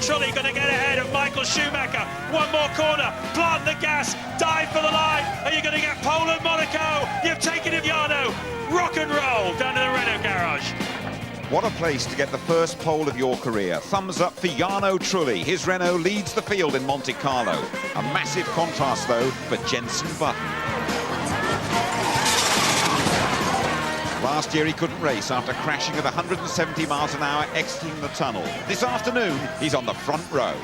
Trulli going to get ahead of Michael Schumacher. One more corner, plant the gas, dive for the line. Are you going to get pole at Monaco? You've taken it, Jarno. Rock and roll down to the Renault garage. What a place to get the first pole of your career. Thumbs up for Jarno Trulli. His Renault leads the field in Monte Carlo. A massive contrast, though, for Jenson Button. Last year he couldn't race after crashing at 170 miles an hour exiting the tunnel. This afternoon, he's on the front row.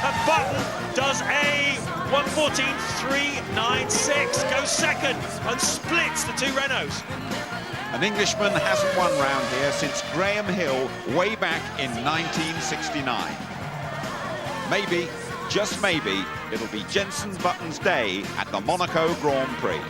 And Button does a 1:14.396, goes second and splits the two Renaults. An Englishman hasn't won round here since Graham Hill way back in 1969. Maybe, just maybe, it'll be Jenson Button's day at the Monaco Grand Prix.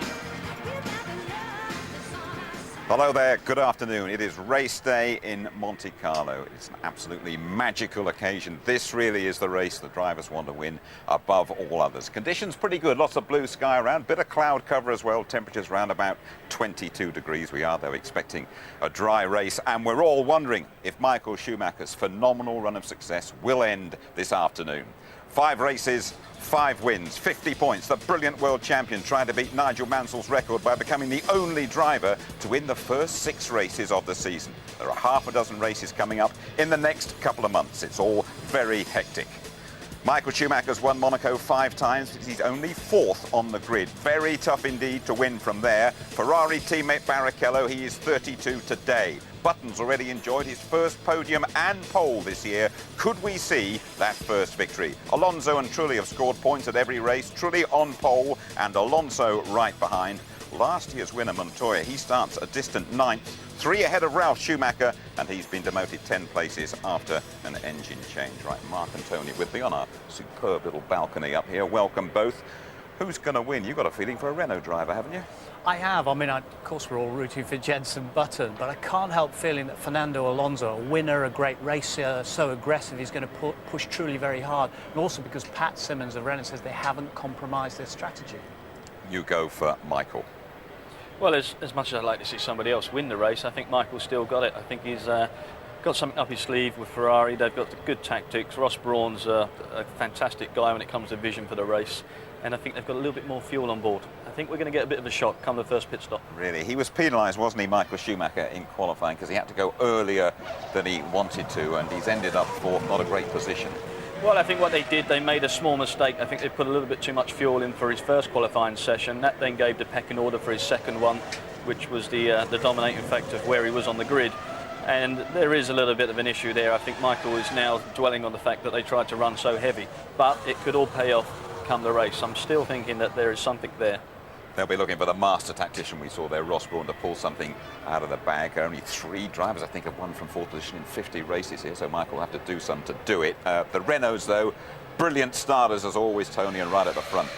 Hello there, good afternoon. It is race day in Monte Carlo. It's an absolutely magical occasion. This really is the race the drivers want to win above all others. Conditions pretty good, lots of blue sky around, bit of cloud cover as well, temperatures around about 22 degrees. We are, though, expecting a dry race, and we're all wondering if Michael Schumacher's phenomenal run of success will end this afternoon. 5 races, 5 wins, 50 points. The brilliant world champion trying to beat Nigel Mansell's record by becoming the only driver to win the first 6 races of the season. There are half a dozen races coming up in the next couple of months. It's all very hectic. Michael Schumacher's won Monaco 5 times, but he's only 4th on the grid. Very tough indeed to win from there. Ferrari teammate Barrichello, he is 32 today. Button's already enjoyed his first podium and pole this year. Could we see that first victory? Alonso and Trulli have scored points at every race. Trulli on pole and Alonso right behind. Last year's winner, Montoya, he starts a distant 9th, 3 ahead of Ralf Schumacher, and he's been demoted 10 places after an engine change. Right, Mark and Tony with me on our superb little balcony up here. Welcome both. Who's going to win? You've got a feeling for a Renault driver, haven't you? I have. I mean, of course, we're all rooting for Jenson Button, but I can't help feeling that Fernando Alonso, a winner, a great racer, so aggressive, he's going to push Trulli very hard. And also because Pat Simmons of Renault says they haven't compromised their strategy. You go for Michael. Well, as much as I'd like to see somebody else win the race, I think Michael's still got it. I think he's got something up his sleeve with Ferrari. They've got good tactics. Ross Brawn's a fantastic guy when it comes to vision for the race. And I think they've got a little bit more fuel on board. I think we're going to get a bit of a shock come the first pit stop. Really? He was penalised, wasn't he, Michael Schumacher, in qualifying because he had to go earlier than he wanted to, and he's ended up 4th, not a great position. Well, I think what they did, they made a small mistake. I think they put a little bit too much fuel in for his first qualifying session. That then gave the pecking order for his second one, which was the dominating factor of where he was on the grid. And there is a little bit of an issue there. I think Michael is now dwelling on the fact that they tried to run so heavy, but it could all pay off come the race. I'm still thinking that there is something there. They'll be looking for the master tactician we saw there, Ross Brawn, to pull something out of the bag. Only 3 drivers, I think, have won from 4th position in 50 races here, so Michael will have to do some to do it. The Renaults, though, brilliant starters as always, Tony, and right at the front.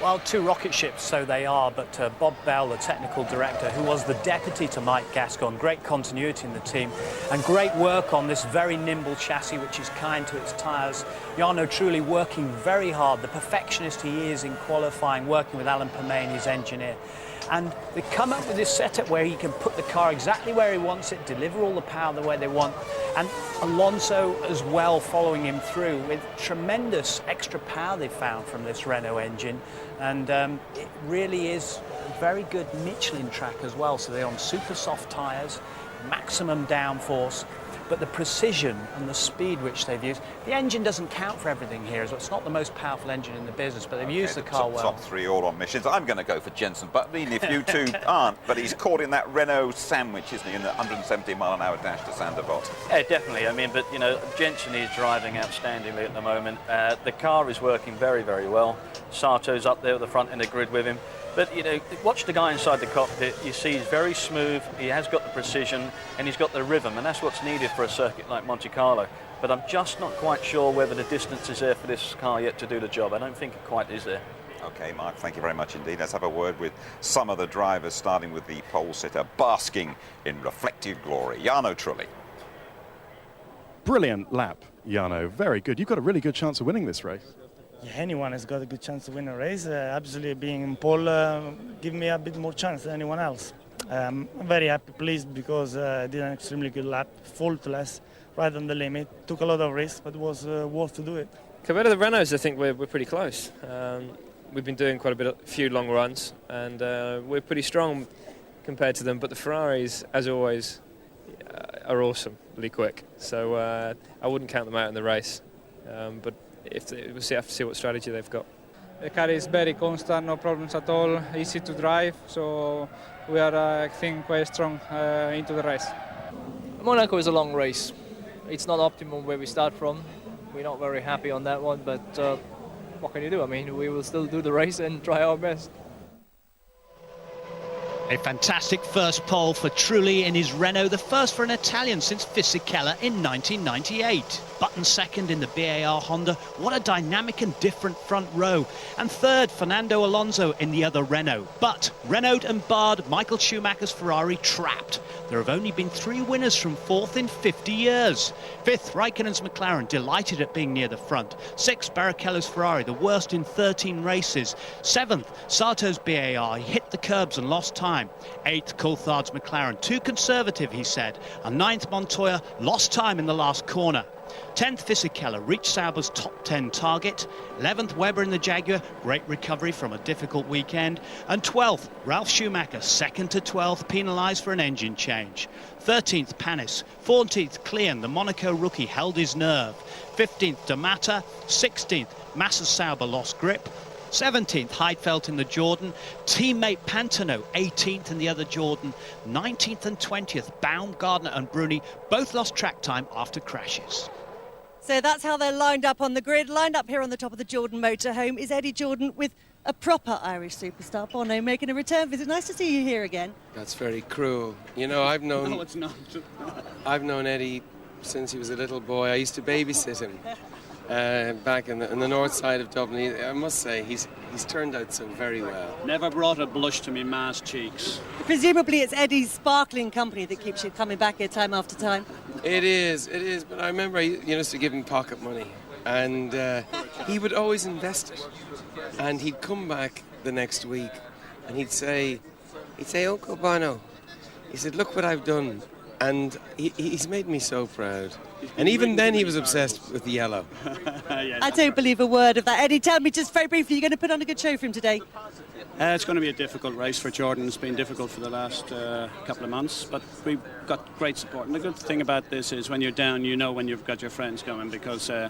Well, 2 rocket ships, so they are, but Bob Bell, the technical director, who was the deputy to Mike Gascoigne, great continuity in the team and great work on this very nimble chassis, which is kind to its tyres. Jarno Trulli working very hard, the perfectionist he is in qualifying, working with Alan Permain, his engineer. And they come up with this setup where he can put the car exactly where he wants it, deliver all the power the way they want. And Alonso as well following him through with tremendous extra power they found from this Renault engine. And it really is a very good Michelin track as well. So they're on super soft tyres, maximum downforce. But the precision and the speed which they've used, the engine doesn't count for everything here. So it's not the most powerful engine in the business, but they've used the car well. Top 3 all on Michelins. I'm going to go for Jenson Button, if you two aren't. But he's caught in that Renault sandwich, isn't he, in the 170 mile an hour dash to Sandervot. Yeah, definitely. I mean, but, you know, Jenson is driving outstandingly at the moment. The car is working very, very well. Sato's up there at the front in the grid with him. But, you know, watch the guy inside the cockpit. You see he's very smooth, he has got the precision, and he's got the rhythm, and that's what's needed for a circuit like Monte Carlo. But I'm just not quite sure whether the distance is there for this car yet to do the job. I don't think it quite is there. OK, Mark, thank you very much indeed. Let's have a word with some of the drivers, starting with the pole sitter, basking in reflective glory, Jarno Trulli. Brilliant lap, Jarno. Very good. You've got a really good chance of winning this race. Yeah, anyone has got a good chance to win a race. Absolutely, being in pole give me a bit more chance than anyone else. I'm very happy, pleased, because I did an extremely good lap, faultless. right on the limit. Took a lot of risks, but it was worth to do it. Compared to the Renaults, I think we're pretty close. We've been doing quite a few long runs, and we're pretty strong compared to them. But the Ferraris, as always, are awesomely quick. So I wouldn't count them out in the race. But we'll have to see what strategy they've got. The car is very constant, no problems at all, easy to drive. So we are, I think, quite strong into the race. Monaco is a long race. It's not optimum where we start from. We're not very happy on that one, but what can you do? I mean, we will still do the race and try our best. A fantastic first pole for Trulli in his Renault, the first for an Italian since Fisichella in 1998. Button second in the BAR Honda. What a dynamic and different front row. And third, Fernando Alonso in the other Renault. But Renault and barred Michael Schumacher's Ferrari trapped. There have only been 3 winners from fourth in 50 years. Fifth, Raikkonen's McLaren, delighted at being near the front. Sixth, Barrichello's Ferrari, the worst in 13 races. Seventh, Sato's BAR, he hit the curbs and lost time. Eighth, Coulthard's McLaren, too conservative, he said. And ninth, Montoya, lost time in the last corner. 10th, Fisichella reached Sauber's top 10 target. 11th, Webber in the Jaguar, great recovery from a difficult weekend. And 12th, Ralf Schumacher, 2nd to 12th, penalised for an engine change. 13th, Panis. 14th, Klein, the Monaco rookie, held his nerve. 15th, D'Amata. 16th, Massa Sauber lost grip. 17th, Heidfeld in the Jordan. Teammate Pantano, 18th in the other Jordan. 19th and 20th, Baumgartner and Bruni both lost track time after crashes. So that's how they're lined up on the grid. Lined up here on the top of the Jordan motorhome is Eddie Jordan with a proper Irish superstar, Bono, making a return visit. Nice to see you here again. That's very cruel. You know, I've known... No, it's not. I've known Eddie since he was a little boy. I used to babysit him. Back in the north side of Dublin. I must say, he's turned out so very well. Never brought a blush to me ma's cheeks. Presumably it's Eddie's sparkling company that keeps you coming back here time after time. It is, but I remember I used to give him pocket money, and he would always invest it. And he'd come back the next week, and he'd say, Uncle Bono, he said, look what I've done. And he's made me so proud. And even then he was obsessed with the yellow. I don't believe a word of that. Eddie, tell me just very briefly, you're going to put on a good show for him today? It's going to be a difficult race for Jordan. It's been difficult for the last couple of months, but we've got great support. And the good thing about this is when you're down, you know when you've got your friends coming, because they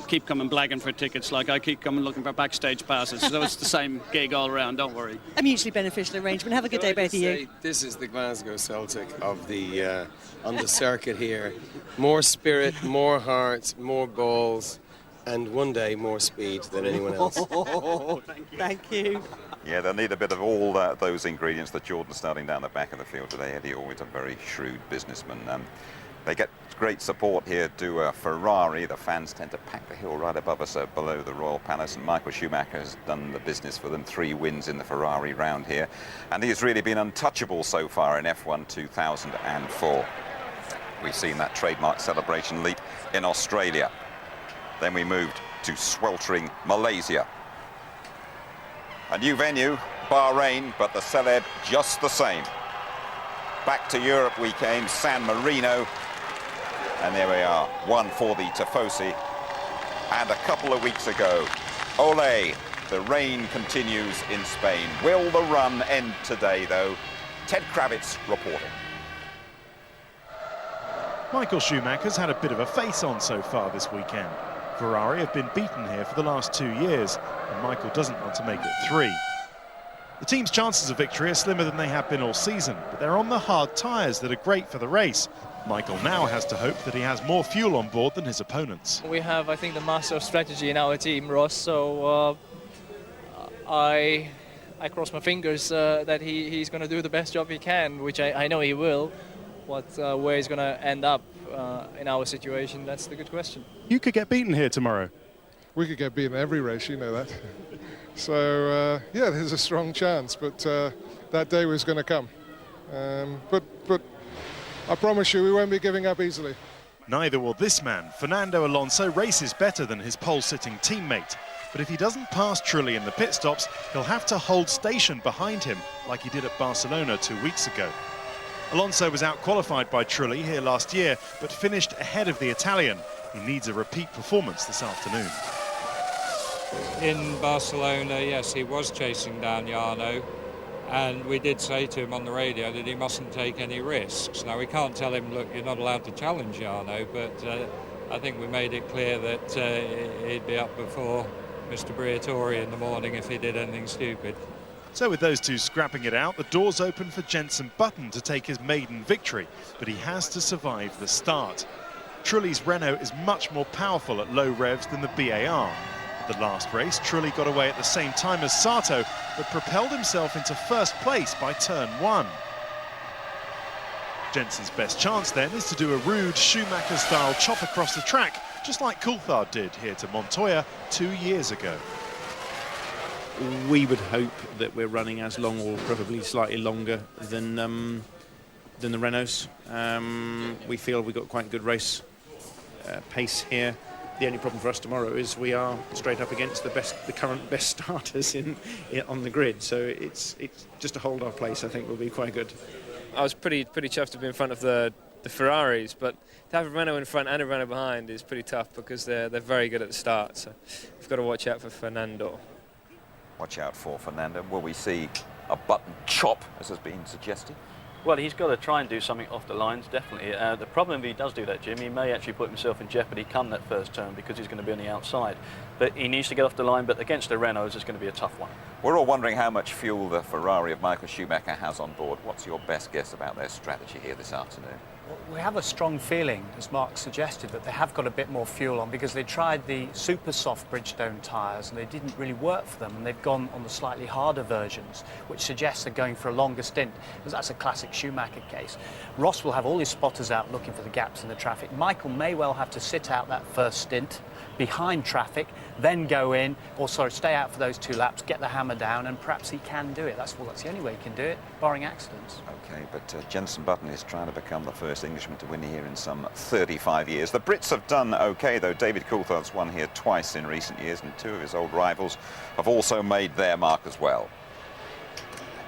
keep coming blagging for tickets, like I keep coming looking for backstage passes. So it's the same gig all around, don't worry. A mutually beneficial arrangement. Have a good day, both of you. This is the Glasgow Celtic of the on the circuit here. More spirit, more heart, more balls, and one day more speed than anyone else. Thank you. Yeah, they'll need a bit of all those ingredients that Jordan's starting down the back of the field today. Eddie, always a very shrewd businessman. They get great support here to Ferrari. The fans tend to pack the hill right above us below the Royal Palace, and Michael Schumacher has done the business for them. 3 wins in the Ferrari round here, and he's really been untouchable so far in F1 2004. We've seen that trademark celebration leap in Australia. Then we moved to sweltering Malaysia. A new venue, Bahrain, but the celeb just the same. Back to Europe we came, San Marino. And there we are, one for the Tifosi. And a couple of weeks ago, Ole, the rain continues in Spain. Will the run end today, though? Ted Kravitz reporting. Michael Schumacher's had a bit of a face-on so far this weekend. Ferrari have been beaten here for the last 2 years, and Michael doesn't want to make it 3. The team's chances of victory are slimmer than they have been all season, but they're on the hard tyres that are great for the race. Michael now has to hope that he has more fuel on board than his opponents. We have, I think, the master of strategy in our team, Ross, so I cross my fingers that he's going to do the best job he can, which I know he will. But where he's going to end up in our situation, that's the good question. You could get beaten here tomorrow. We could get beaten every race, you know that. So, yeah, there's a strong chance, but that day was going to come. But I promise you, we won't be giving up easily. Neither will this man. Fernando Alonso races better than his pole-sitting teammate. But if he doesn't pass Trulli in the pit stops, he'll have to hold station behind him, like he did at Barcelona 2 weeks ago. Alonso was out-qualified by Trulli here last year, but finished ahead of the Italian. He needs a repeat performance this afternoon. In Barcelona, yes, he was chasing down Jarno, and we did say to him on the radio that he mustn't take any risks. Now, we can't tell him, look, you're not allowed to challenge Jarno, but I think we made it clear that he'd be up before Mr. Briatore in the morning if he did anything stupid. So with those two scrapping it out, the door's open for Jenson Button to take his maiden victory, but he has to survive the start. Trulli's Renault is much more powerful at low revs than the BAR. At the last race, Trulli got away at the same time as Sato, but propelled himself into first place by turn 1. Jenson's best chance then is to do a rude Schumacher-style chop across the track, just like Coulthard did here to Montoya 2 years ago. We would hope that we're running as long or probably slightly longer than the Renaults. We feel we've got quite good race pace here. The only problem for us tomorrow is we are straight up against the current best starters on the grid. So it's just to hold our place, I think, will be quite good. I was pretty chuffed to be in front of the Ferraris, but to have a Renault in front and a Renault behind is pretty tough because they're very good at the start. So we've got to watch out for Fernando. Watch out for Fernando. Will we see a Button chop, as has been suggested? Well, he's got to try and do something off the lines, definitely. The problem if he does do that, Jim, he may actually put himself in jeopardy come that first turn because he's going to be on the outside. But he needs to get off the line, but against the Renaults, it's going to be a tough one. We're all wondering how much fuel the Ferrari of Michael Schumacher has on board. What's your best guess about their strategy here this afternoon? We have a strong feeling, as Mark suggested, that they have got a bit more fuel on because they tried the super soft Bridgestone tyres and they didn't really work for them, and they've gone on the slightly harder versions, which suggests they're going for a longer stint, because that's a classic Schumacher case. Ross will have all his spotters out looking for the gaps in the traffic. Michael may well have to sit out that first stint behind traffic, then go in, or stay out for those 2 laps, get the hammer down, and perhaps he can do it. That's the only way he can do it, barring accidents. OK, but Jenson Button is trying to become the first Englishman to win here in some 35 years. The Brits have done OK, though. David Coulthard's won here twice in recent years, and 2 of his old rivals have also made their mark as well.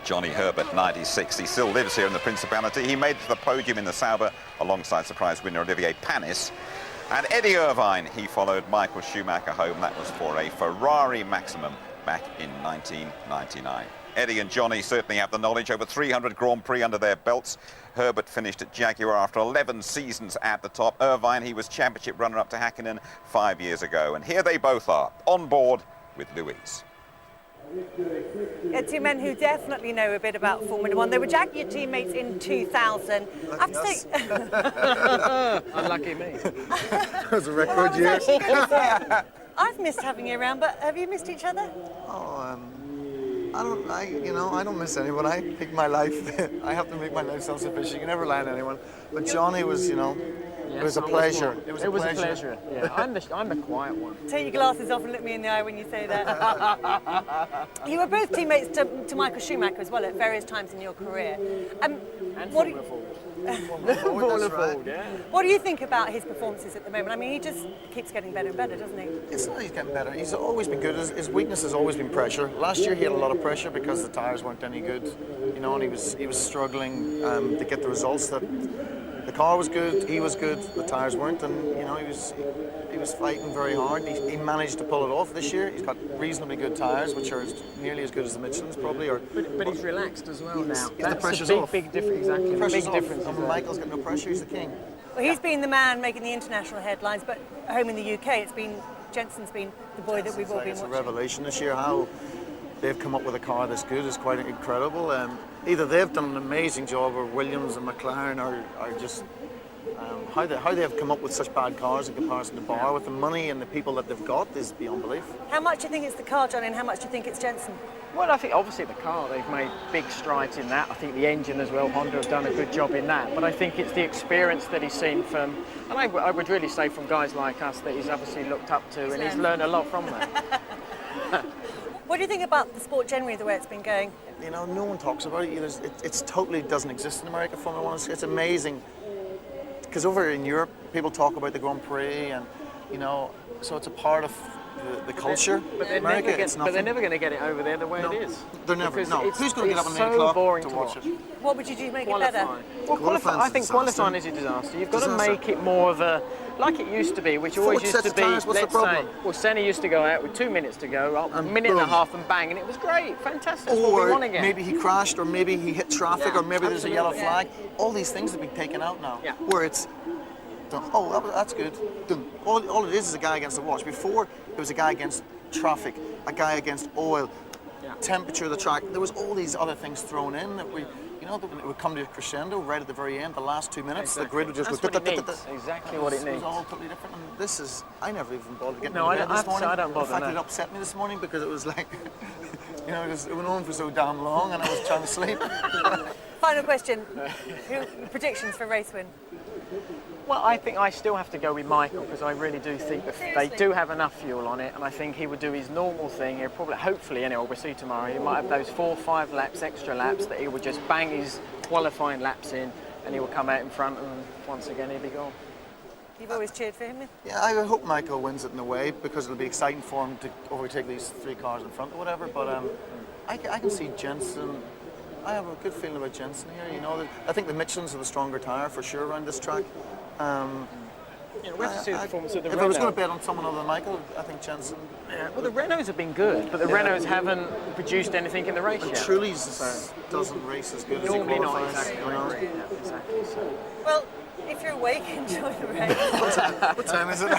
Johnny Herbert, 96, he still lives here in the Principality. He made it to the podium in the Sauber alongside surprise winner Olivier Panis. And Eddie Irvine, he followed Michael Schumacher home. That was for a Ferrari Maximum back in 1999. Eddie and Johnny certainly have the knowledge. Over 300 Grand Prix under their belts. Herbert finished at Jaguar after 11 seasons at the top. Irvine, he was championship runner-up to Häkkinen 5 years ago. And here they both are, on board with Louise. Yeah, 2 men who definitely know a bit about Formula One. They were Jaguar teammates in 2000. I have to say... Unlucky me. That was a record year. I've missed having you around, but have you missed each other? Oh, I don't miss anyone. I pick my life. I have to make my life self-sufficient. You can never rely on anyone. But Johnny was, it was a pleasure. It was a pleasure. Yeah, I'm the quiet one. Take your glasses off and look me in the eye when you say that. You were both teammates to Michael Schumacher as well at various times in your career. And Formula Ford, yeah. What do you think about his performances at the moment? I mean, he just keeps getting better and better, doesn't he? It's not he's getting better. He's always been good. His weakness has always been pressure. Last year he had a lot of pressure because the tyres weren't any good, and he was struggling to get the results. That the car was good, he was good, the tyres weren't, and he was fighting very hard. He managed to pull it off this year. He's got reasonably good tyres, which are nearly as good as the Michelin's probably. But he's relaxed as well now. The pressure's off. off. Big difference, exactly. Pressure's big difference. And Michael's got no pressure. He's the king. Well, he's been the man making the international headlines, but home in the UK, Jenson's been the boy that we've all been watching. It's a revelation this year. How they've come up with a car this good is quite incredible. Either they've done an amazing job, or Williams and McLaren are just how they have come up with such bad cars in comparison to Bar with the money and the people that they've got is beyond belief. How much do you think it's the car, Johnny, and how much do you think it's Jenson? Well, I think obviously the car, they've made big strides in that. I think the engine as well, Honda have done a good job in that. But I think it's the experience that he's seen from, and I would really say from guys like us that he's obviously looked up to and he's learned a lot from that. What do you think about the sport generally, the way it's been going? No one talks about it. It totally doesn't exist in America, Formula One. It's amazing. Because over in Europe, people talk about the Grand Prix, and so it's a part of the culture. But they're never going to get it over there the way it is. They're never. Because No. Who's going to get up at 9 so o'clock boring to watch it? What would you do to make it better? Well, I think qualifying is a disaster. You've got to make it more of a, like it used to be, which always used to be, let's say, well, Senna used to go out with 2 minutes to go, a minute and a half and bang, and it was great, fantastic. That's what we want again. Maybe he crashed, or maybe he hit traffic, or maybe there's a yellow flag. All these things have been taken out now, where it's done. Oh, that's good. Done. All it is a guy against the watch. Before, it was a guy against traffic, a guy against oil, temperature of the track. There was all these other things thrown in that we, you know, it would come to a crescendo right at the very end, the last 2 minutes. The grid would just go. Exactly what it needs. It was all totally different. And this is, I never even bothered getting no, to bed this morning. I don't bother. In fact, it upset me this morning because it was like, you know, it went on for so damn long, and I was trying to sleep. Final question: predictions for race win? Well, I think I still have to go with Michael because I really do think that they do have enough fuel on it, and I think he would do his normal thing. He'll probably, hopefully, anyway, we'll see tomorrow. He might have those 4 or 5 laps, extra laps, that he would just bang his qualifying laps in, and he will come out in front, and once again he'll be gone. You've always cheered for him. Yeah, I hope Michael wins it in a way because it'll be exciting for him to overtake these 3 cars in front or whatever. But I can see Jensen. I have a good feeling about Jensen here. You know, I think the Michelin's are the stronger tyre for sure around this track. We have to see the performance of the Renault. If I was going to bet on someone other than Michael, I think Jensen. Yeah, well, the Renaults have been good, but the Renaults haven't produced anything in the race yet. Truly's doesn't race as good as he qualifies. Normally not, exactly. Exactly. So. Well, if you're awake, enjoy the race. What time is it?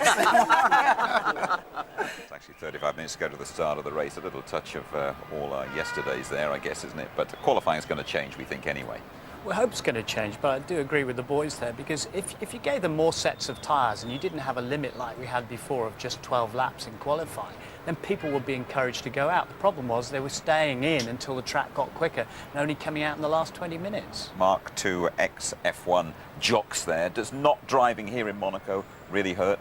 It's actually 35 minutes to go to the start of the race. A little touch of all yesterday's there, I guess, isn't it? But qualifying is going to change, we think, anyway. We hope it's going to change, but I do agree with the boys there, because if you gave them more sets of tyres and you didn't have a limit like we had before of just 12 laps in qualifying, then people would be encouraged to go out. The problem was they were staying in until the track got quicker and only coming out in the last 20 minutes. Mark II ex-F1 jocks there. Does not driving here in Monaco really hurt?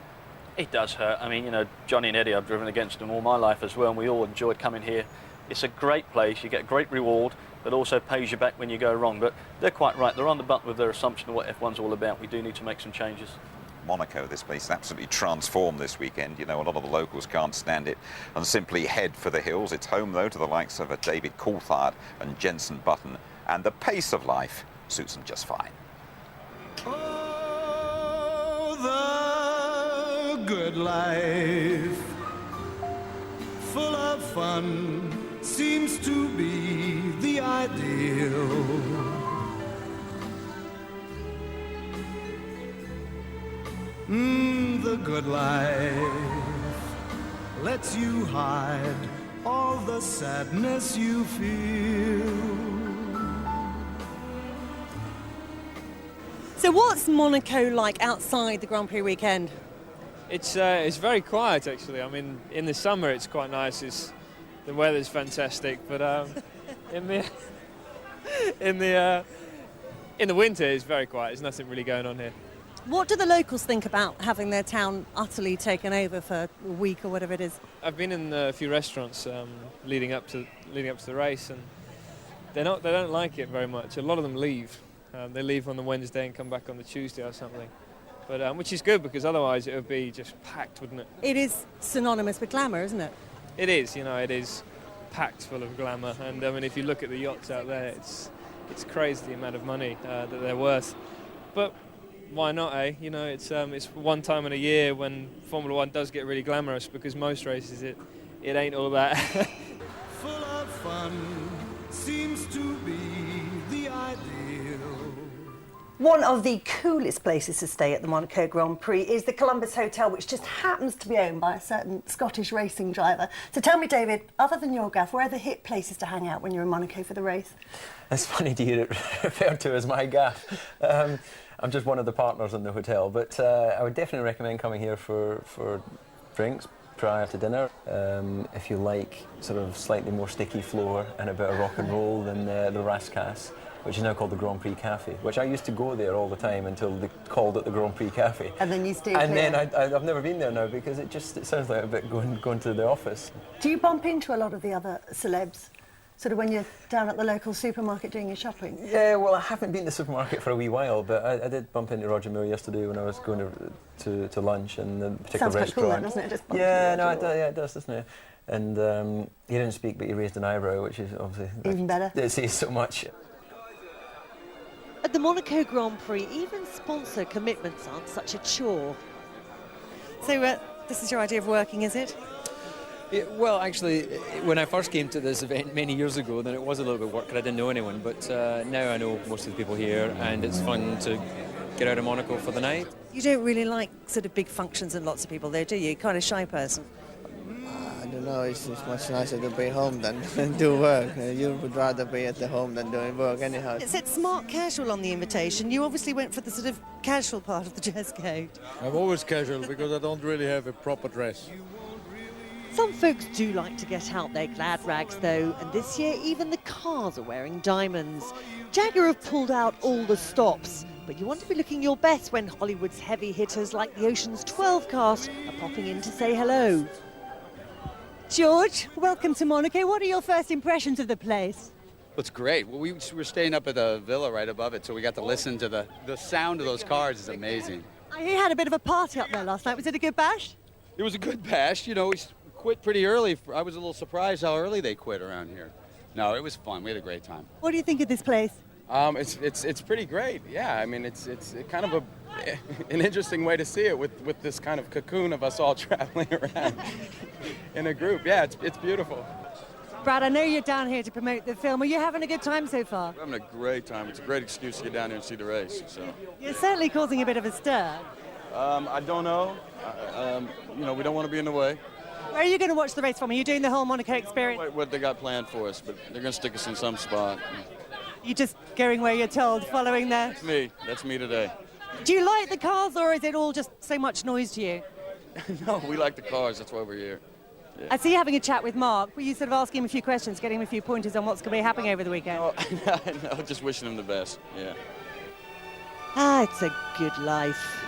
It does hurt. I mean, you know, Johnny and Eddie, I've driven against them all my life as well, and we all enjoyed coming here. It's a great place. You get a great reward, but also pays you back when you go wrong. But they're quite right. They're on the button with their assumption of what F1's all about. We do need to make some changes. Monaco, this place is absolutely transformed this weekend. You know, a lot of the locals can't stand it and simply head for the hills. It's home, though, to the likes of David Coulthard and Jenson Button, and the pace of life suits them just fine. Oh, the good life, full of fun, seems to be the ideal. The good life lets you hide all the sadness you feel. So what's Monaco like outside the Grand Prix weekend? It's very quiet, actually. I mean, in the summer it's quite nice. The weather's fantastic, but in the winter it's very quiet. There's nothing really going on here. What do the locals think about having their town utterly taken over for a week or whatever it is? I've been in a few restaurants leading up to the race, and they don't like it very much. A lot of them leave. They leave on the Wednesday and come back on the Tuesday or something. But which is good, because otherwise it would be just packed, wouldn't it? It is synonymous with glamour, isn't it? It is. You know, it is packed full of glamour. And I mean, if you look at the yachts out there, it's crazy the amount of money that they're worth. But why not, eh? You know, it's one time in a year when Formula One does get really glamorous, because most races it ain't all that. Full of fun seems to be the ideal. One of the coolest places to stay at the Monaco Grand Prix is the Columbus Hotel, which just happens to be owned by a certain Scottish racing driver. So tell me, David, other than your gaff, where are the hit places to hang out when you're in Monaco for the race? It's funny to hear it referred to as my gaff. I'm just one of the partners in the hotel, but I would definitely recommend coming here for drinks prior to dinner. If you like sort of slightly more sticky floor and a bit of rock and roll, then the Rascasse, which is now called the Grand Prix Cafe, which I used to go there all the time until they called it the Grand Prix Cafe. And then you stayed And clear. then I've never been there now, because it sounds like a bit going to the office. Do you bump into a lot of the other celebs? Sort of when you're down at the local supermarket doing your shopping? Yeah, well, I haven't been to the supermarket for a wee while, but I did bump into Roger Moore yesterday when I was going to lunch in the particular Sounds quite cool restaurant. then, doesn't it? Just bump Yeah, into no, Roger Moore. it does, doesn't it? And he didn't speak, but he raised an eyebrow, which is obviously... Even better. It says so much. At the Monaco Grand Prix, even sponsor commitments aren't such a chore. So this is your idea of working, is it? Well, actually, when I first came to this event many years ago, then it was a little bit work, and I didn't know anyone. But now I know most of the people here, and it's fun to get out of Monaco for the night. You don't really like sort of big functions and lots of people there, do you? Kind of shy person. I don't know, it's much nicer to be home than do work. You would rather be at the home than doing work anyhow. It said smart casual on the invitation. You obviously went for the sort of casual part of the dress code. I'm always casual because I don't really have a proper dress. Some folks do like to get out their glad rags though, and this year even the cars are wearing diamonds. Jagger have pulled out all the stops, but you want to be looking your best when Hollywood's heavy hitters like the Ocean's 12 cast are popping in to say hello. George, welcome to Monaco. What are your first impressions of the place? It's great. Well, we were staying up at the villa right above it, so we got to listen to the sound of those cars. Is amazing. I hear you had a bit of a party up there last night. Was it a good bash? It was a good bash. You know, we quit pretty early. I was a little surprised how early they quit around here. No, it was fun. We had a great time. What do you think of this place? It's pretty great. Yeah, I mean, it's kind of an interesting way to see it with this kind of cocoon of us all traveling around in a group. Yeah, it's beautiful. Brad, I know you're down here to promote the film. Are you having a good time so far? We're having a great time. It's a great excuse to get down here and see the race. So. You're certainly causing a bit of a stir. I don't know. You know, we don't want to be in the way. Where are you going to watch the race from? Are you doing the whole Monaco experience? What they got planned for us, but they're going to stick us in some spot. You just going where you're told, following there? That's me today. Do you like the cars, or is it all just so much noise to you? No, we like the cars. That's why we're here. Yeah. I see you having a chat with Mark. Were you sort of asking him a few questions, getting him a few pointers on what's going to be happening over the weekend? No, just wishing him the best. Yeah. Ah, it's a good life.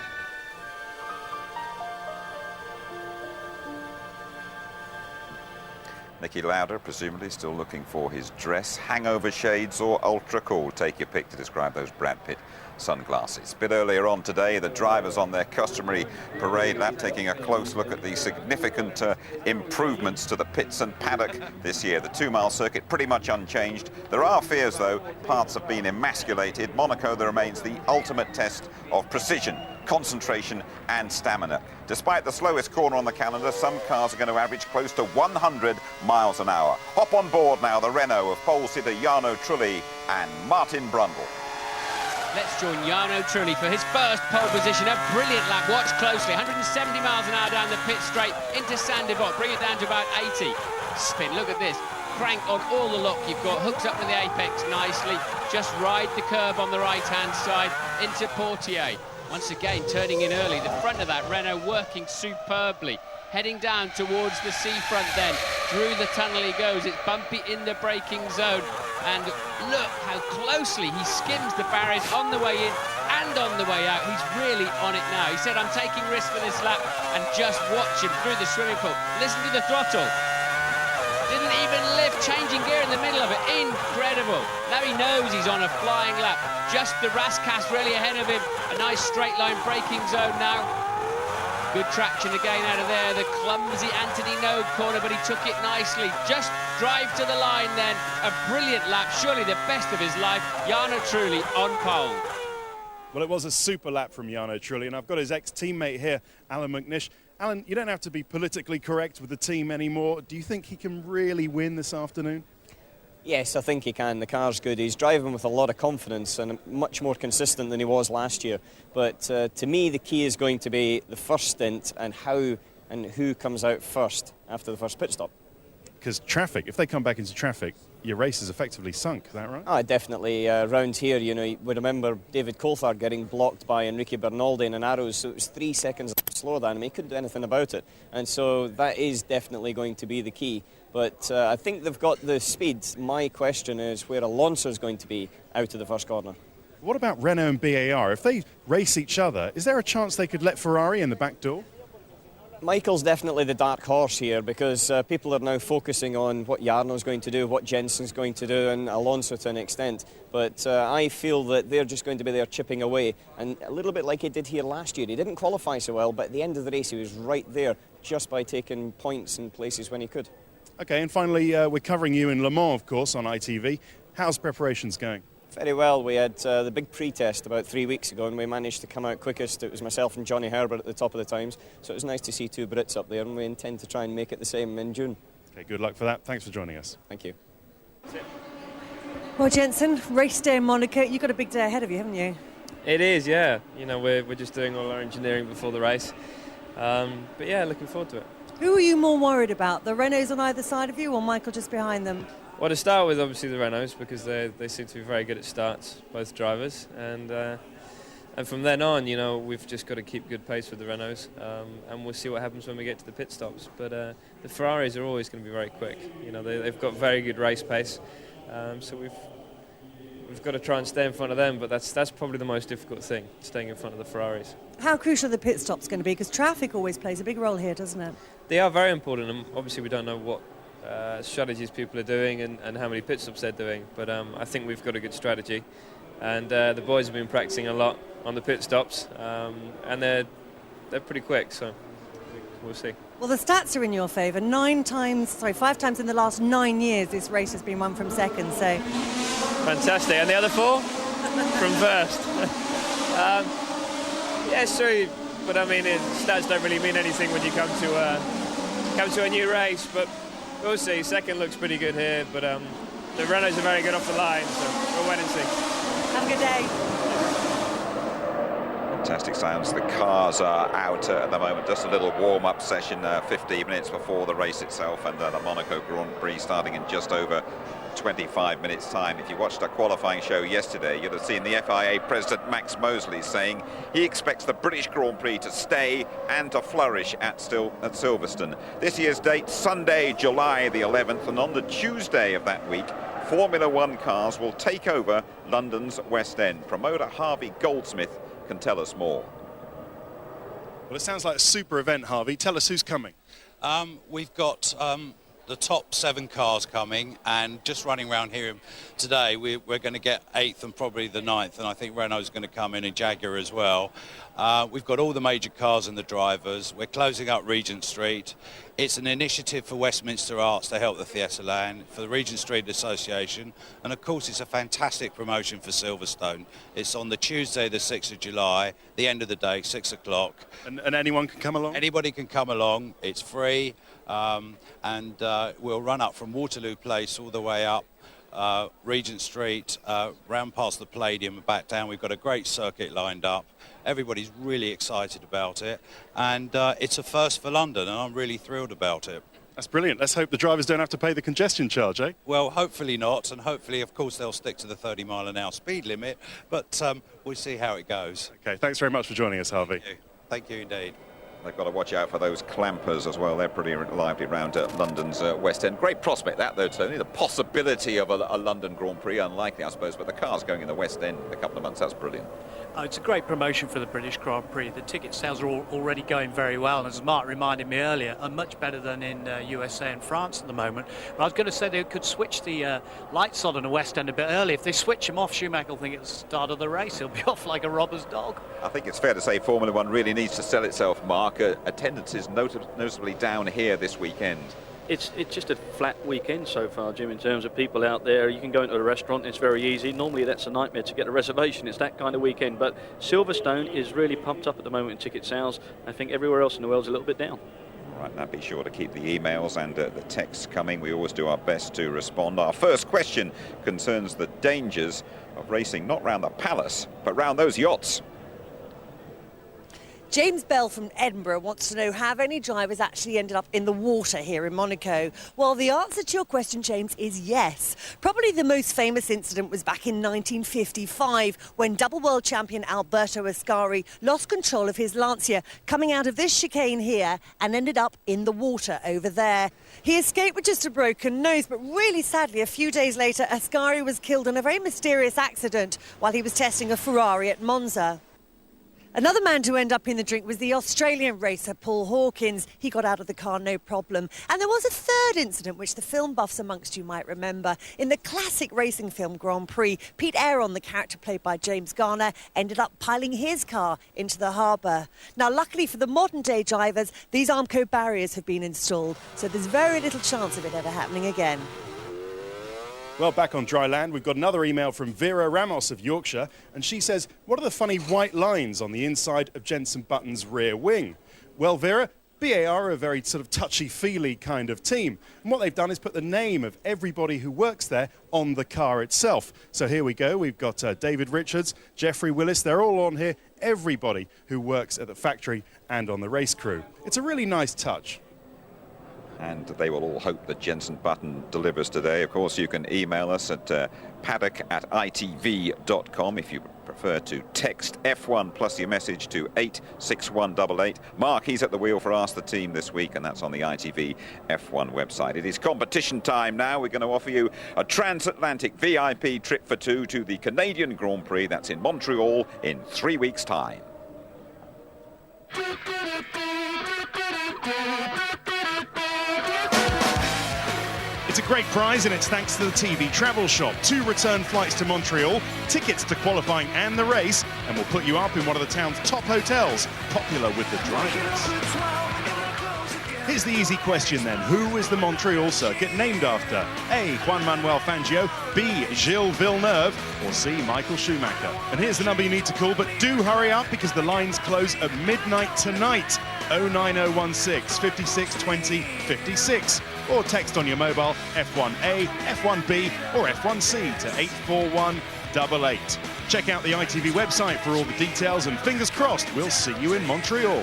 Nicky Lauda, presumably still looking for his dress, hangover shades or ultra cool. Take your pick to describe those Brad Pitt sunglasses. A bit earlier on today, the drivers on their customary parade lap taking a close look at the significant improvements to the pits and paddock this year. The 2-mile circuit pretty much unchanged. There are fears, though, parts have been emasculated. Monaco, there remains the ultimate test of precision, concentration and stamina. Despite the slowest corner on the calendar, some cars are going to average close to 100 miles an hour. Hop on board now, the Renault of pole sitter Jarno Trulli and Martin Brundle. Let's join Jarno Trulli for his first pole position. A brilliant lap. Watch closely. 170 miles an hour down the pit straight into Sandibot. Bring it down to about 80. Spin. Look at this. Crank on all the lock you've got. Hooks up to the apex nicely. Just ride the curb on the right-hand side into Portier. Once again, turning in early. The front of that Renault working superbly. Heading down towards the seafront then. Through the tunnel he goes. It's bumpy in the braking zone. And look how closely he skims the barriers on the way in and on the way out. He's really on it now. He said, I'm taking risks for this lap, and just watch him through the swimming pool. Listen to the throttle. Didn't even lift, changing gear in the middle of it. Incredible. Now he knows he's on a flying lap. Just the Rascas really ahead of him. A nice straight line braking zone now. Good traction again out of there. The clumsy Anthony Nogue corner, but he took it nicely. Just drive to the line then. A brilliant lap, surely the best of his life. Jarno Trulli on pole. Well, it was a super lap from Jarno Trulli, and I've got his ex-teammate here, Alan McNish. Alan, you don't have to be politically correct with the team anymore. Do you think he can really win this afternoon? Yes, I think he can. The car's good. He's driving with a lot of confidence and much more consistent than he was last year. But to me, the key is going to be the first stint and how and who comes out first after the first pit stop. Because traffic, if they come back into traffic, your race is effectively sunk, is that right? Oh, definitely. Round here, you know, we remember David Coulthard getting blocked by Enrique Bernaldi in an Arrows, so it was 3 seconds slower than him. He couldn't do anything about it. And so that is definitely going to be the key. But I think they've got the speed. My question is where Alonso is going to be out of the first corner. What about Renault and BAR? If they race each other, is there a chance they could let Ferrari in the back door? Michael's definitely the dark horse here because people are now focusing on what Jarno's going to do, what Jensen's going to do, and Alonso to an extent. But I feel that they're just going to be there chipping away, and a little bit like he did here last year. He didn't qualify so well, but at the end of the race he was right there just by taking points in places when he could. OK, and finally, we're covering you in Le Mans, of course, on ITV. How's preparations going? Very well. We had the big pre-test about 3 weeks ago and we managed to come out quickest. It was myself and Johnny Herbert at the top of the times, so it was nice to see two Brits up there, and we intend to try and make it the same in June. OK, good luck for that. Thanks for joining us. Thank you. Well, Jensen, race day in Monaco. You've got a big day ahead of you, haven't you? It is, yeah. You know, we're just doing all our engineering before the race. But yeah, looking forward to it. Who are you more worried about, the Renaults on either side of you or Michael just behind them? Well, to start with, obviously the Renaults, because they seem to be very good at starts, both drivers, and from then on, you know, we've just got to keep good pace with the Renaults, and we'll see what happens when we get to the pit stops. But the Ferraris are always going to be very quick. You know, they've got very good race pace, so we've got to try and stay in front of them. But that's probably the most difficult thing, staying in front of the Ferraris. How crucial are the pit stops going to be? Because traffic always plays a big role here, doesn't it? They are very important, and obviously we don't know what strategies people are doing and how many pit stops they're doing, but I think we've got a good strategy, and the boys have been practicing a lot on the pit stops, and they're pretty quick, so we'll see. Well, the stats are in your favour. 5 times in the last 9 years this race has been won from second, so... Fantastic, and the other 4? From first. Yeah, it's true, but I mean, stats don't really mean anything when you come to a new race, but we'll see. Second looks pretty good here, but the Renaults are very good off the line, so we'll wait and see. Have a good day. Fantastic sounds. The cars are out at the moment. Just a little warm-up session 15 minutes before the race itself, and the Monaco Grand Prix starting in just over 25 minutes time. If you watched our qualifying show yesterday, you'd have seen the FIA President Max Mosley saying he expects the British Grand Prix to stay and to flourish at Silverstone. This year's date, Sunday, July the 11th, and on the Tuesday of that week, Formula One cars will take over London's West End. Promoter Harvey Goldsmith can tell us more. Well, it sounds like a super event, Harvey. Tell us who's coming. We've got the top 7 cars coming, and just running around here today, we're going to get 8th and probably the 9th, and I think Renault's going to come in and Jaguar as well. We've got all the major cars and the drivers. We're closing up Regent Street. It's an initiative for Westminster Arts to help the Theatreland, for the Regent Street Association, and of course it's a fantastic promotion for Silverstone. It's on the Tuesday the 6th of July, the end of the day, 6 o'clock. And anyone can come along? Anybody can come along. It's free, and we'll run up from Waterloo Place all the way up Regent Street, round past the Palladium and back down. We've got a great circuit lined up. Everybody's really excited about it, and it's a first for London, and I'm really thrilled about it. That's brilliant. Let's hope the drivers don't have to pay the congestion charge, eh? Well, hopefully not, and hopefully, of course, they'll stick to the 30-mile-an-hour speed limit, but we'll see how it goes. OK, thanks very much for joining us, Harvey. Thank you indeed. They've got to watch out for those clampers as well. They're pretty lively around London's West End. Great prospect that, though, Tony. The possibility of a London Grand Prix, unlikely, I suppose, but the cars going in the West End in a couple of months, that's brilliant. It's a great promotion for the British Grand Prix. The ticket sales are already going very well, and as Mark reminded me earlier, are much better than in USA and France at the moment. But I was going to say they could switch the lights on in the West End a bit early. If they switch them off, Schumacher will think it's the start of the race. He'll be off like a robber's dog. I think it's fair to say Formula One really needs to sell itself, Mark. Attendance is noticeably down here this weekend. It's just a flat weekend so far, Jim, in terms of people out there. You can go into a restaurant, it's very easy. Normally that's a nightmare to get a reservation. It's that kind of weekend. But Silverstone is really pumped up at the moment in ticket sales. I think everywhere else in the world's a little bit down. Right, now be sure to keep the emails and the texts coming. We always do our best to respond. Our first question concerns the dangers of racing not round the palace, but round those yachts. James Bell from Edinburgh wants to know, have any drivers actually ended up in the water here in Monaco? Well, the answer to your question, James, is yes. Probably the most famous incident was back in 1955 when double world champion Alberto Ascari lost control of his Lancia coming out of this chicane here and ended up in the water over there. He escaped with just a broken nose, but really sadly, a few days later, Ascari was killed in a very mysterious accident while he was testing a Ferrari at Monza. Another man to end up in the drink was the Australian racer Paul Hawkins. He got out of the car no problem. And there was a third incident which the film buffs amongst you might remember. In the classic racing film Grand Prix, Pete Aaron, the character played by James Garner, ended up piling his car into the harbour. Now, luckily for the modern day drivers, these Armco barriers have been installed, so there's very little chance of it ever happening again. Well, back on dry land, we've got another email from Vera Ramos of Yorkshire, and she says, what are the funny white lines on the inside of Jenson Button's rear wing? Well, Vera, BAR are a very sort of touchy-feely kind of team, and what they've done is put the name of everybody who works there on the car itself. So here we go, we've got David Richards, Jeffrey Willis, they're all on here, everybody who works at the factory and on the race crew. It's a really nice touch. And they will all hope that Jenson Button delivers today. Of course, you can email us at paddock@itv.com if you prefer to text F1 plus your message to 86188. Mark, he's at the wheel for Ask the Team this week, and that's on the ITV F1 website. It is competition time now. We're going to offer you a transatlantic VIP trip for two to the Canadian Grand Prix. That's in Montreal in 3 weeks' time. It's a great prize, and it's thanks to the TV Travel Shop. 2 return flights to Montreal, tickets to qualifying and the race, and we'll put you up in one of the town's top hotels, popular with the drivers. Here's the easy question then. Who is the Montreal circuit named after? A. Juan Manuel Fangio, B. Gilles Villeneuve, or C. Michael Schumacher? And here's the number you need to call, but do hurry up because the lines close at midnight tonight. 09016 56 20 56, or text on your mobile F1A, F1B or F1C to 84188. Check out the ITV website for all the details, and fingers crossed we'll see you in Montreal.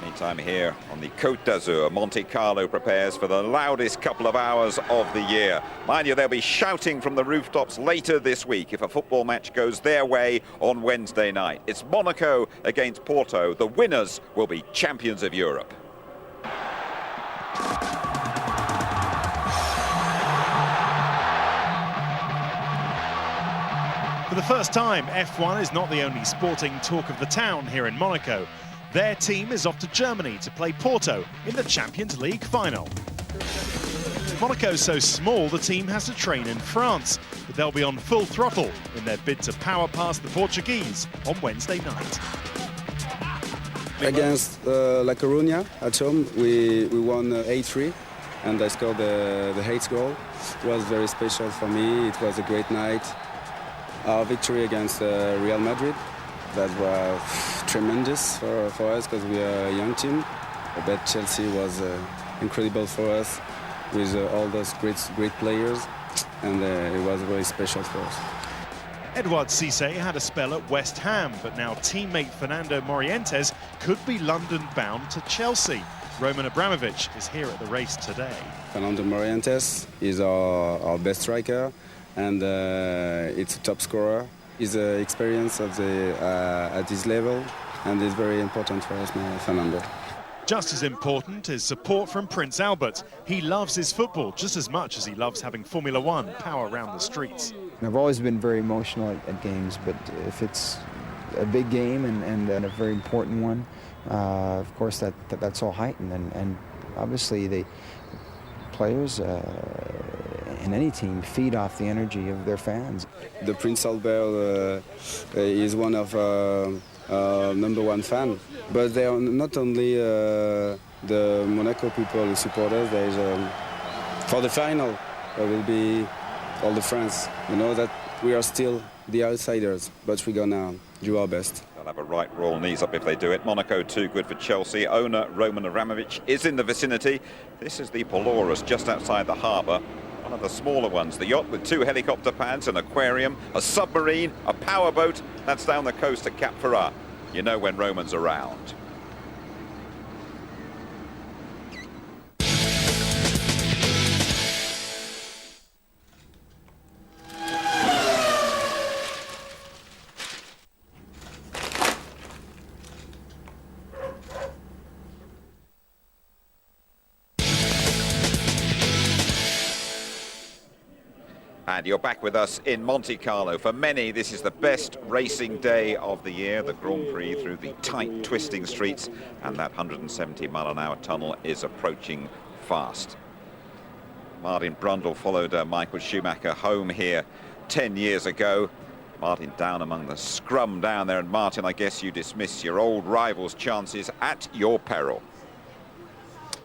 Meantime, here on the Côte d'Azur, Monte Carlo prepares for the loudest couple of hours of the year. Mind you, they'll be shouting from the rooftops later this week if a football match goes their way on Wednesday night. It's Monaco against Porto. The winners will be champions of Europe. For the first time, F1 is not the only sporting talk of the town here in Monaco. Their team is off to Germany to play Porto in the Champions League final. Monaco's so small, the team has to train in France, but they'll be on full throttle in their bid to power past the Portuguese on Wednesday night. Against La Coruña at home, we won 8-3, and I scored the 8th goal. It was very special for me. It was a great night. Our victory against Real Madrid, that was tremendous for us because we are a young team. But Chelsea was incredible for us with all those great players, and it was very special for us. Edouard Cissé had a spell at West Ham, but now teammate Fernando Morientes could be London-bound to Chelsea. Roman Abramovich is here at the race today. Fernando Morientes is our best striker, and it's a top scorer. His experience at this level, and is very important for us, Fernando. Just as important is support from Prince Albert. He loves his football just as much as he loves having Formula One power around the streets. I've always been very emotional at games, but if it's a big game and a very important one, of course that's all heightened, and obviously the players in any team feed off the energy of their fans. The Prince Albert is one of #1 fan, but they are not only the Monaco people who support us. There is for the final there will be all the France. You know that we are still the outsiders, but we're gonna do our best. They'll have a right roll knees up if they do it. Monaco too good for Chelsea. Owner Roman Abramovich is in the vicinity. This is the Polaris just outside the harbour. One of the smaller ones. The yacht with 2 helicopter pads, an aquarium, a submarine, a powerboat. That's down the coast at Cap Ferrat. You know when Roman's around. And you're back with us in Monte Carlo. For many, this is the best racing day of the year, the Grand Prix through the tight, twisting streets, and that 170-mile-an-hour tunnel is approaching fast. Martin Brundle followed Michael Schumacher home here 10 years ago. Martin down among the scrum down there, and Martin, I guess you dismiss your old rival's chances at your peril.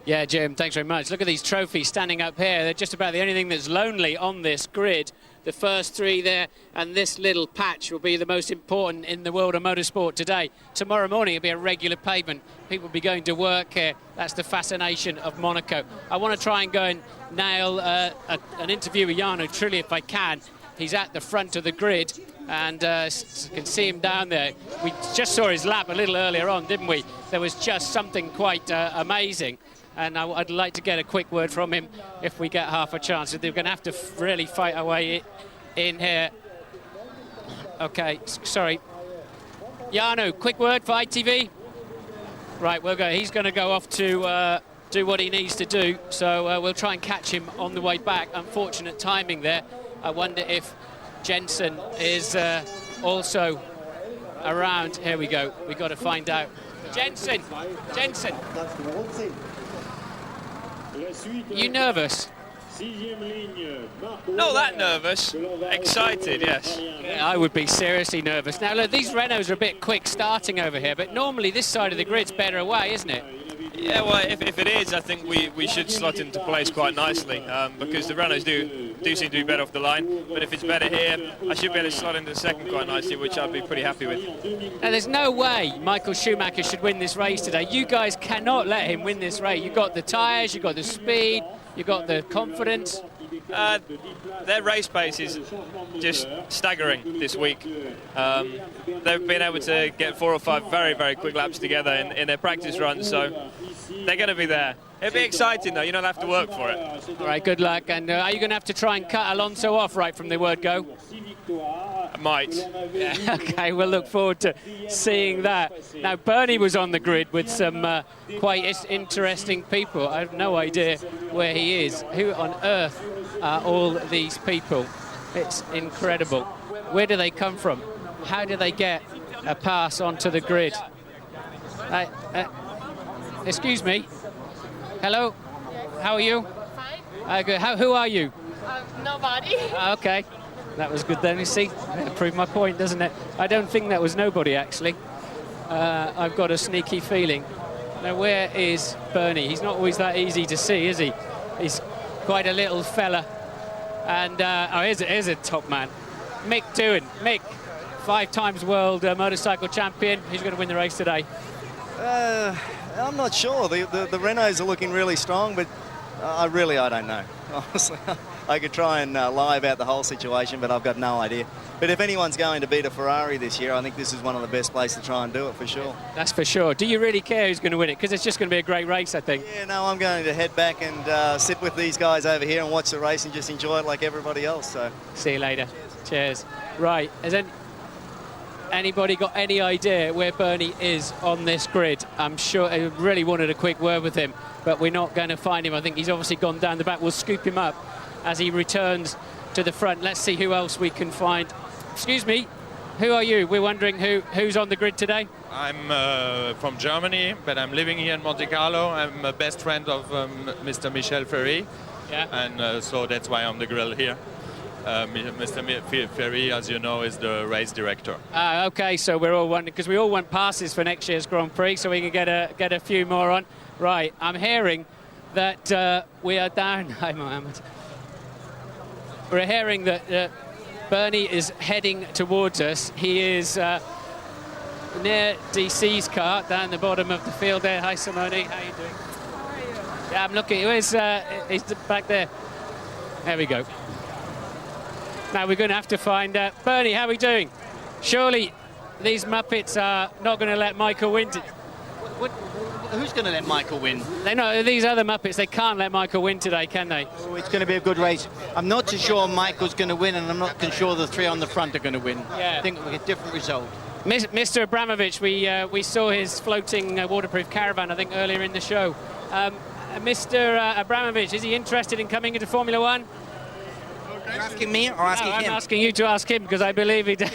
Yeah, Jim, thanks very much. Look at these trophies standing up here. They're just about the only thing that's lonely on this grid. The first three there, and this little patch will be the most important in the world of motorsport today. Tomorrow morning it'll be a regular pavement. People will be going to work here. That's the fascination of Monaco. I want to try and go and nail an interview with Jarno Trulli if I can. He's at the front of the grid, and you can see him down there. We just saw his lap a little earlier on, didn't we? There was just something quite amazing. And I'd like to get a quick word from him if we get half a chance. They're going to have to really fight our way in here. Okay, sorry. Jarno, quick word for ITV? Right, we'll go. He's going to go off to do what he needs to do. So we'll try and catch him on the way back. Unfortunate timing there. I wonder if Jensen is also around. Here we go. We've got to find out. Jensen. You nervous? Not that nervous. Excited, yes. Yeah, I would be seriously nervous. Now, look, these Renaults are a bit quick starting over here, but normally this side of the grid's better away, isn't it? Yeah, well, if it is, I think we should slot into place quite nicely because the Renaults do seem to be better off the line. But if it's better here, I should be able to slot into the second quite nicely, which I'd be pretty happy with. Now, there's no way Michael Schumacher should win this race today. You guys cannot let him win this race. You've got the tyres, you've got the speed, you've got the confidence. Their race pace is just staggering this week. They've been able to get 4 or 5 very, very quick laps together in their practice runs, so they're going to be there. It'll be exciting, though. You don't have to work for it. All right, good luck. And are you going to have to try and cut Alonso off right from the word go? I might. Yeah, OK, we'll look forward to seeing that. Now, Bernie was on the grid with some quite interesting people. I have no idea where he is. Who on earth are all these people? It's incredible. Where do they come from? How do they get a pass onto the grid? Excuse me. Hello. How are you? Fine. Good. Who are you? Nobody. OK. That was good then, you see. That proved my point, doesn't it? I don't think that was nobody, actually. I've got a sneaky feeling. Now, where is Bernie? He's not always that easy to see, is he? He's quite a little fella. And, here's a top man. Mick Doohan. Mick, 5 times world motorcycle champion. Who's going to win the race today? I'm not sure. The Renaults are looking really strong, but I don't know. Honestly, I could try and lie about the whole situation, but I've got no idea. But if anyone's going to beat a Ferrari this year, I think this is one of the best places to try and do it, for sure. That's for sure. Do you really care who's going to win it? Because it's just going to be a great race, I think. Yeah, no, I'm going to head back and sit with these guys over here and watch the race and just enjoy it like everybody else. So see you later. Cheers. Right. Has anybody got any idea where Bernie is on this grid? I'm sure I really wanted a quick word with him, but we're not going to find him. I think he's obviously gone down the back. We'll scoop him up as he returns to the front. Let's see who else we can find. Excuse me, who are you? We're wondering who's on the grid today. I'm from Germany, but I'm living here in Monte Carlo. I'm a best friend of Mr. Michel Ferry. Yeah. And so that's why I'm on the grill here. Mr. Ferry, as you know, is the race director. OK, so we're all wanting, because we all want passes for next year's Grand Prix, so we can get a few more on. Right, I'm hearing that we are down. Hi, Mohammed. We're hearing that Bernie is heading towards us. He is near DC's car, down the bottom of the field there. Hi, Simone. How are you doing? How are you? Yeah, I'm looking. He's back there. There we go. Now we're going to have to find Bernie, how are we doing? Surely these Muppets are not going to let Michael win. Who's going to let Michael win? These other Muppets, they can't let Michael win today, can they? Oh, it's going to be a good race. I'm not too sure Michael's going to win, and I'm not too sure the 3 on the front are going to win. Yeah. I think we'll get a different result. Mr. Abramovich, we saw his floating waterproof caravan, I think, earlier in the show. Mr. Abramovich, is he interested in coming into Formula One? you asking me or asking him? I'm asking you to ask him because I believe he did.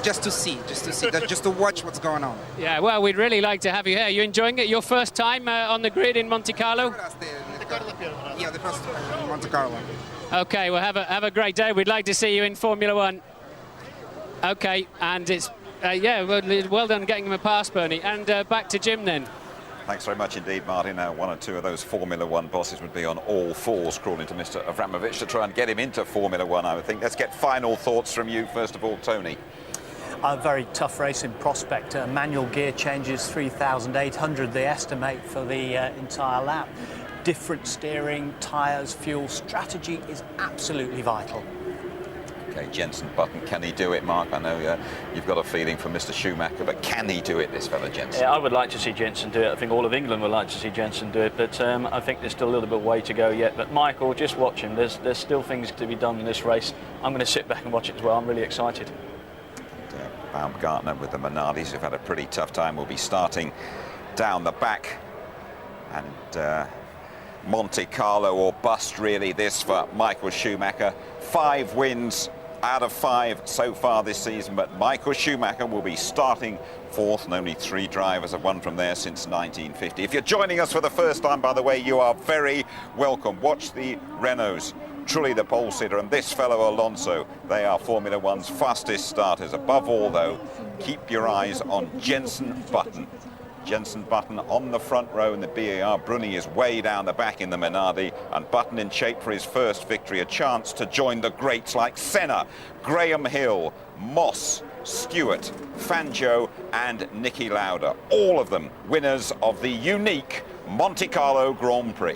Just to see, just to watch what's going on. Yeah, well, we'd really like to have you here. You enjoying it? Your first time on the grid in Monte Carlo? Yeah, the first in Monte Carlo. Okay, well, have a great day. We'd like to see you in Formula One. Okay, and it's yeah, well done getting him a pass, Bernie. And back to Jim then. Thanks very much indeed, Martin. One or two of those Formula One bosses would be on all fours crawling to Mr. Avramovich to try and get him into Formula One, I would think. Let's get final thoughts from you, first of all, Tony. A very tough racing prospect. Manual gear changes, 3,800 they estimate for the entire lap. Different steering, tyres, fuel. Strategy is absolutely vital. Okay, Jenson Button, can he do it, Mark? I know you've got a feeling for Mr. Schumacher, but can he do it, this fella Jenson? Yeah, I would like to see Jenson do it. I think all of England would like to see Jenson do it, but I think there's still a little bit of way to go yet. But Michael, just watch him. There's still things to be done in this race. I'm going to sit back and watch it as well. I'm really excited. Baumgartner with the Minardis who've had a pretty tough time will be starting down the back, and Monte Carlo or bust really this for Michael Schumacher. 5 wins out of 5 so far this season, but Michael Schumacher will be starting 4th, and only 3 drivers have won from there since 1950. If you're joining us for the first time, by the way, you are very welcome. Watch the Renaults, truly the pole sitter, and this fellow Alonso. They are Formula One's fastest starters. Above all, though, keep your eyes on Jenson Button. Jenson Button on the front row in the BAR. Bruni is way down the back in the Minardi, and Button in shape for his first victory. A chance to join the greats like Senna, Graham Hill, Moss, Stewart, Fangio and Niki Lauda. All of them winners of the unique Monte Carlo Grand Prix.